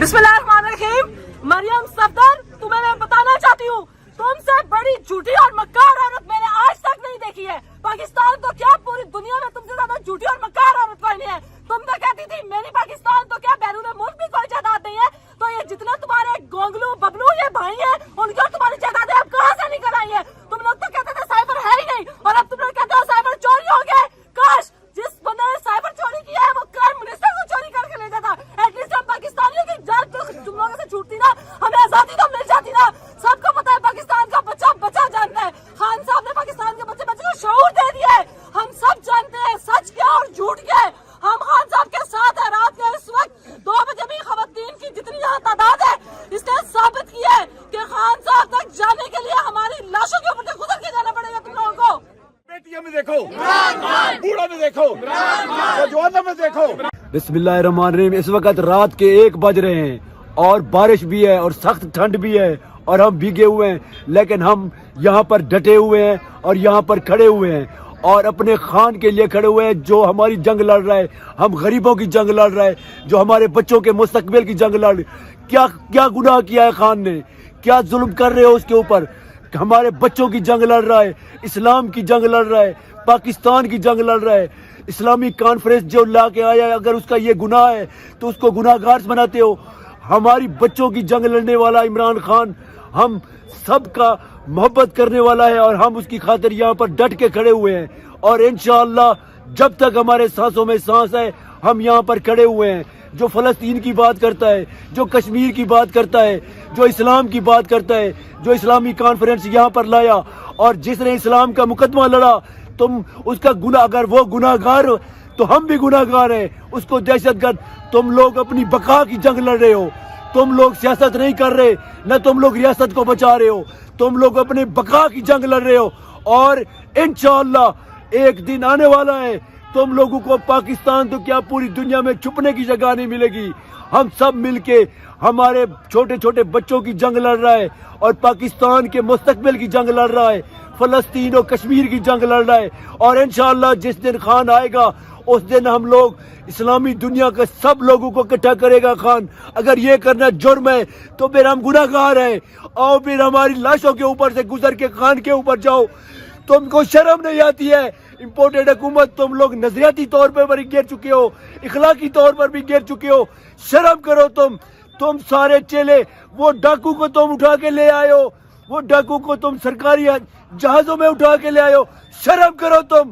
बिस्मिल्लाहिर्रहमानिर्रहीम। मरियम सफदर, तुम्हें मैं बताना चाहती हूँ, तुमसे बड़ी झूठी और मक्कार औरत मैंने आज तक नहीं देखी है। पाकिस्तान तो क्या पूरी दुनिया में तुमसे ज्यादा झूठी और मक्कार औरत कोई नहीं है। तुम तो कहती थी मेरी पाकिस्तान तो क्या बैरून मुल्क भी कोई जायदाद नहीं है। तो ये जितने तुम्हारे गोंगलू बबलू ये भाई हैं, उनकी और तुम्हारी जायदादें अब कहाँ से निकल आई है। तुम लोग तो कहते थे साइबर है ही नहीं, और अब तुम लोग कहते हो साइबर चोरी हो गए। काश जिस बंदे ने साइबर चोरी किया है वो क्राइम मिनिस्टर को चोरी करके ले जाता। एटलीस्ट हम पाकिस्तानियों की जान तो तुम लोगों से छूटती ना, हमें आजादी तो मिल जाती ना। सबको पता है पाकिस्तान का बच्चा बच्चा जानता है। खान साहब ने पाकिस्तान के बच्चे बच्चे को शऊर दे दिया है। हम सब जानते हैं सच क्या और झूठ क्या है। हम खान साहब के साथ है। रात के इस वक्त 2 बजे भी खवातीन की जितनी ज्यादा तादाद है, इसने साबित किया है कि खान साहब तक जाने के लिए हमारी लाशों के ऊपर से गुजर के जाना पड़ेगा तुम लोगों को। बेटियां में देखो, बूढ़ा में देखो, जवानों में देखो। बिस्मिल्लाहिर्रहमानिर्रहीम। इस वक्त रात के 1 बज रहे हैं और बारिश भी है और सख्त ठंड भी है और हम भीगे हुए हैं, लेकिन हम यहाँ पर डटे हुए हैं और यहाँ पर खड़े हुए हैं और अपने खान के लिए खड़े हुए हैं जो हमारी जंग लड़ रहा है। हम गरीबों की जंग लड़ रहा है, जो हमारे बच्चों के मुस्तकबिल की जंग लड़। क्या क्या गुनाह किया है खान ने, क्या जुल्म कर रहे हो उसके ऊपर। हमारे बच्चों की जंग लड़ रहा है, इस्लाम की जंग लड़ रहा है, पाकिस्तान की जंग लड़ रहा है। इस्लामी कॉन्फ्रेंस जो ला के आया है, अगर उसका ये गुनाह है तो उसको गुनाहगार बनाते हो। हमारी बच्चों की जंग लड़ने वाला इमरान खान हम सबका मोहब्बत करने वाला है और हम उसकी खातिर यहाँ पर डट के खड़े हुए हैं। और इंशाअल्लाह जब तक हमारे सांसों में सांस है हम यहाँ पर खड़े हुए हैं। जो फलस्तीन की बात करता है, जो कश्मीर की बात करता है, जो इस्लाम की बात करता है, जो इस्लामी कॉन्फ्रेंस यहाँ पर लाया और जिसने इस्लाम का मुकदमा लड़ा, तुम उसका गुनाह, अगर वो गुनाहगार तो हम भी गुनाहगार हैं। उसको दहशतगर्द, तुम लोग अपनी बका की जंग लड़ रहे हो। तुम लोग सियासत नहीं कर रहे, न तुम लोग रियासत को बचा रहे हो, तुम लोग अपने बका की जंग लड़ रहे हो। और इंशाअल्लाह एक दिन आने वाला है, तुम लोगों को पाकिस्तान तो क्या पूरी दुनिया में छुपने की जगह नहीं मिलेगी। हम सब मिलके हमारे छोटे छोटे बच्चों की जंग लड़ रहा है और पाकिस्तान के मुस्तकबिल की जंग लड़ रहा है, फलस्तीन और कश्मीर की जंग लड़ रहा है। और इंशाअल्लाह जिस दिन खान आएगा उस दिन हम लोग इस्लामी दुनिया के सब लोगों को इकट्ठा करेगा खान। अगर ये करना जुर्म है तो फिर हम गुनाहगार हैं। आओ फिर हमारी लाशों के ऊपर से गुजर के खान के ऊपर जाओ। तुमको शर्म नहीं आती है? इम्पोर्टेड हुकूमत, तुम लोग नजरियाती तौर पर भी गिर चुके हो, इखलाकी तौर पर भी गिर चुके हो। शर्म करो तुम सारे चेले। वो डाकू को तुम उठा के ले आए हो, वो डाकू को तुम सरकारी जहाजों में उठा के ले आए हो। शर्म करो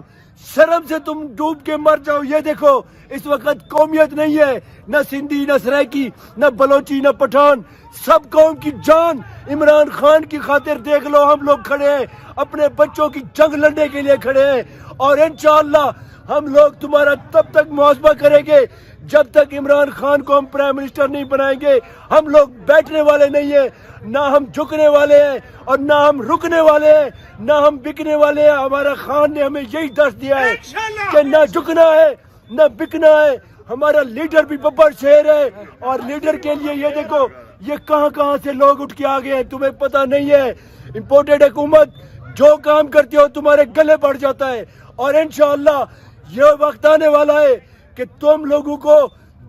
शर्म से तुम डूब के मर जाओ। ये देखो इस वक्त कौमियत नहीं है, न सिंधी, न सराइकी, न बलोची, न पठान, सब कौम की जान इमरान खान की खातिर देख लो। हम लोग खड़े हैं, अपने बच्चों की जंग लड़ने के लिए खड़े हैं। और इंशाअल्लाह हम लोग तुम्हारा तब तक मुआवजा करेंगे जब तक इमरान खान को हम प्राइम मिनिस्टर नहीं बनाएंगे। हम लोग बैठने वाले नहीं है, ना हम झुकने वाले हैं और ना हम रुकने वाले हैं, ना हम बिकने वाले हैं। हमारा खान ने हमें यही दर्श दिया है कि ना झुकना है ना बिकना है। हमारा लीडर भी बब्बर शेर है और लीडर के लिए ये देखो ये कहां से लोग उठ के आ गए हैं, तुम्हें पता नहीं है। इम्पोर्टेड हुकूमत जो काम करती हो तुम्हारे गले बढ़ जाता है। और इंशाअल्लाह ये वक्त आने वाला है कि तुम लोगों को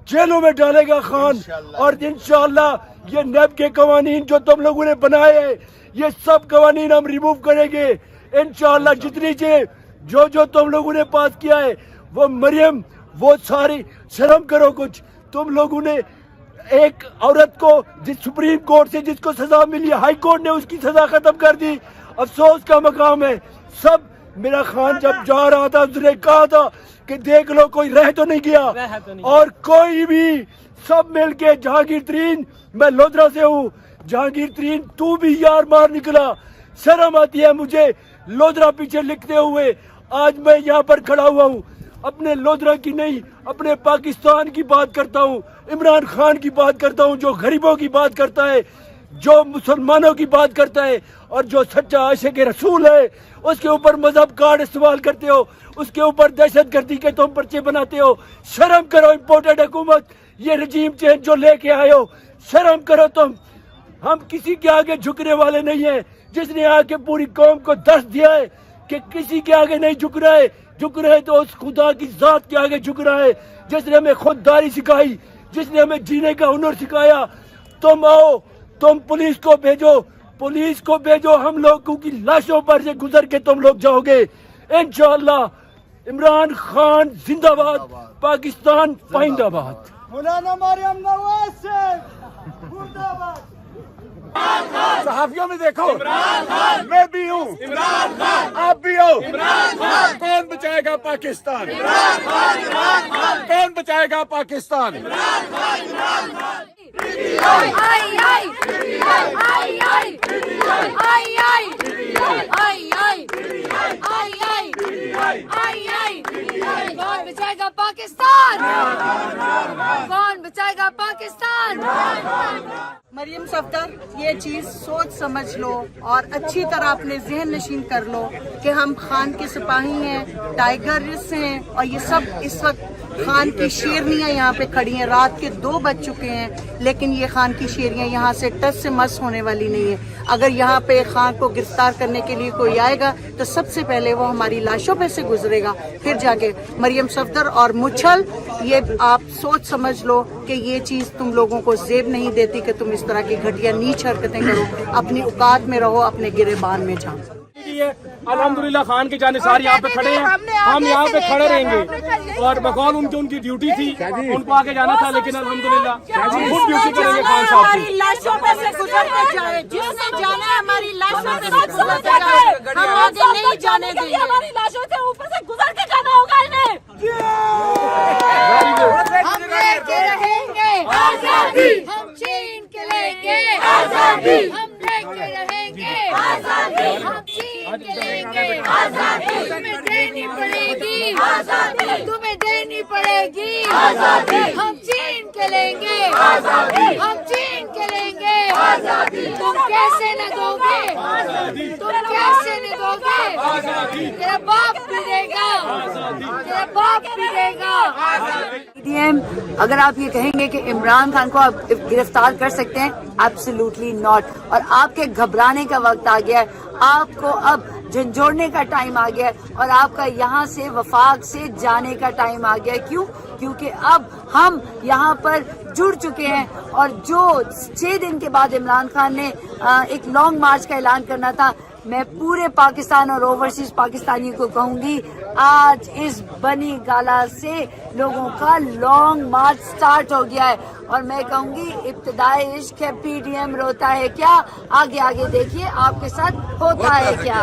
जेलों में डालेगा खान। और इंशाअल्लाह ये नैब के कवानीन जो तुम लोगों ने बनाए हैं, ये सब कवानीन हम रिमूव करेंगे इंशाअल्लाह। जितनी चीज जो तुम लोगों ने पास किया है, वो मरियम, वो सारी शर्म करो कुछ। तुम लोगों ने एक औरत को जिस सुप्रीम कोर्ट से जिसको सजा मिली, हाई कोर्ट ने उसकी सजा खत्म कर दी। अफसोस का मकाम है। सब मेरा खान जब जा रहा था उसने कहा था कि देख लो कोई रह तो नहीं गया, और कोई भी सब मिलके जहांगीर तरीन, मैं लोधरा से हूँ, जहांगीर तरीन तू भी यार मार निकला। शर्म आती है मुझे लोधरा पीछे लिखते हुए। आज मैं यहाँ पर खड़ा हुआ हूँ, अपने लोधरा की नहीं अपने पाकिस्तान की बात करता हूँ, इमरान खान की बात करता हूँ, जो गरीबों की बात करता है, जो मुसलमानों की बात करता है और जो सच्चा आशिक रसूल है। उसके ऊपर मजहब कार्ड इस्तेमाल करते हो, उसके ऊपर दहशतगर्दी के तुम पर्चे बनाते हो। शर्म करो इम्पोर्टेड हुकूमत, ये रजीम चेंज जो लेके आए हो, शर्म करो तुम। हम किसी के आगे झुकने वाले नहीं है। जिसने आके पूरी कौम को दर्श दिया है कि किसी के आगे नहीं झुक रहा है तो उस खुदा की जात के आगे झुक रहा है जिसने हमें खुददारी सिखाई, जिसने हमें जीने का हुनर सिखाया। तुम आओ, तुम पुलिस को भेजो, हम लोगों की लाशों पर से गुजर के तुम लोग जाओगे इंशाअल्लाह। इमरान खान जिंदाबाद, पाकिस्तान पाइंदाबाद। मौलाना मरियम नवाज से मुर्दाबाद। सहाफियों में देखो, मैं भी हूँ, आप भी हो। कौन बचाएगा पाकिस्तान? कौन बचाएगा पाकिस्तान? कौन बचाएगा पाकिस्तान? कौन बचाएगा पाकिस्तान? मरियम सफदर, ये चीज़ सोच समझ लो और अच्छी तरह अपने जहन नशीन कर लो कि हम खान के सिपाही हैं, टाइगर्स हैं, और ये सब इस वक्त खान की शेरनियाँ यहाँ पे खड़ी हैं। रात के 2 बज चुके हैं, लेकिन ये खान की शेरनियाँ यहाँ से टस से मस होने वाली नहीं है। अगर यहाँ पे खान को गिरफ्तार करने के लिए कोई आएगा तो सबसे पहले वो हमारी लाशों पे से गुजरेगा, फिर जाके मरियम सफदर और मुच्छल। ये आप सोच समझ लो कि ये चीज़ तुम लोगों को जेब नहीं देती कि तुम इस तरह की घटिया नीच हरकतें करो। अपनी औकात में रहो, अपने गिरेबान में जाओ। अल्हम्दुलिल्लाह खान के जानिसार यहाँ पे खड़े हैं, हम यहाँ पे खड़े रहेंगे और बकौल उनकी ड्यूटी थी, उनको आगे जाना था, लेकिन अल्हम्दुलिल्लाह हम खुद ड्यूटी करेंगे खान साहब की। हमारी लाशों पे से गुजर के जाए, जिसने जाना है हमारी लाशों पे से गुजर के जाए, हम आगे नहीं जाने देंगे। हमारी लाशों से ऊपर से गुजर के जाना होगा इन्हें। हम लेके रहेंगे आजादी, हम छीन के लेंगे आजादी, हम लेके रहेंगे आजादी, हम छीन के लेंगे आजादी। तुम्हें देनी पड़ेगी आजादी, तुम्हें देनी पड़ेगी आजादी, हम छीन के लेंगे आजादी, हम छीन के लेंगे आजादी। तुम कैसे न दोगे, तुम कैसे न दोगे? तेरा बाप भी देगा, तेरा बाप भी देगा। पीडीएम, अगर आप ये कहेंगे कि इमरान खान को आप गिरफ्तार कर सकते हैं, एब्सोल्युटली नॉट। और आपके घबराने का वक्त आ गया है, आपको अब झंझोड़ने का टाइम आ गया है और आपका यहाँ से वफाक से जाने का टाइम आ गया है। क्यों? क्योंकि अब हम यहाँ पर जुड़ चुके हैं और जो 6 दिन के बाद इमरान खान ने एक लॉन्ग मार्च का ऐलान करना था, मैं पूरे पाकिस्तान और ओवरसीज पाकिस्तानियों को कहूंगी, आज इस बनी गाला से लोगों का लॉन्ग मार्च स्टार्ट हो गया है। और मैं कहूंगी इब्तिदाई इश्क है, पीडीएम रोता है क्या? आगे आगे देखिए आपके साथ होता है क्या।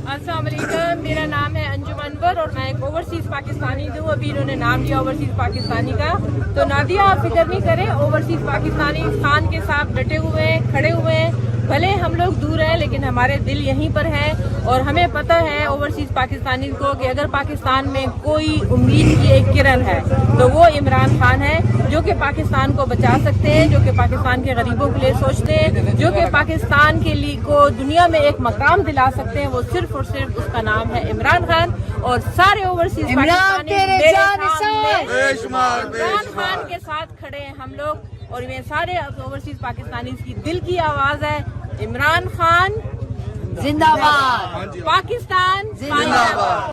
अस्सलाम वालेकुम, मेरा नाम है अंजुम अनवर और मैं एक ओवरसीज पाकिस्तानी हूँ। अभी इन्होंने नाम लिया ओवरसीज पाकिस्तानी का, तो नादिया आप फिक्र नहीं करें, ओवरसीज पाकिस्तानी खान के साथ डटे हुए हैं, खड़े हुए हैं। भले हम लोग दूर हैं लेकिन हमारे दिल यहीं पर है और हमें पता है ओवरसीज पाकिस्तानी को कि अगर पाकिस्तान में कोई उम्मीद की एक किरण है तो वो इमरान खान है, जो कि पाकिस्तान को बचा सकते हैं, जो कि पाकिस्तान के गरीबों के लिए सोचते हैं, जो कि पाकिस्तान के लिए को दुनिया में एक मकाम दिला सकते हैं। वो सिर्फ और सिर्फ उसका नाम है इमरान खान। और सारे ओवरसीज पाकिस्तानी इमरान खान के साथ खड़े हैं हम लोग और ये सारे ओवरसीज पाकिस्तानी की दिल की आवाज है, इमरान खान जिंदाबाद, पाकिस्तान जिंदाबाद।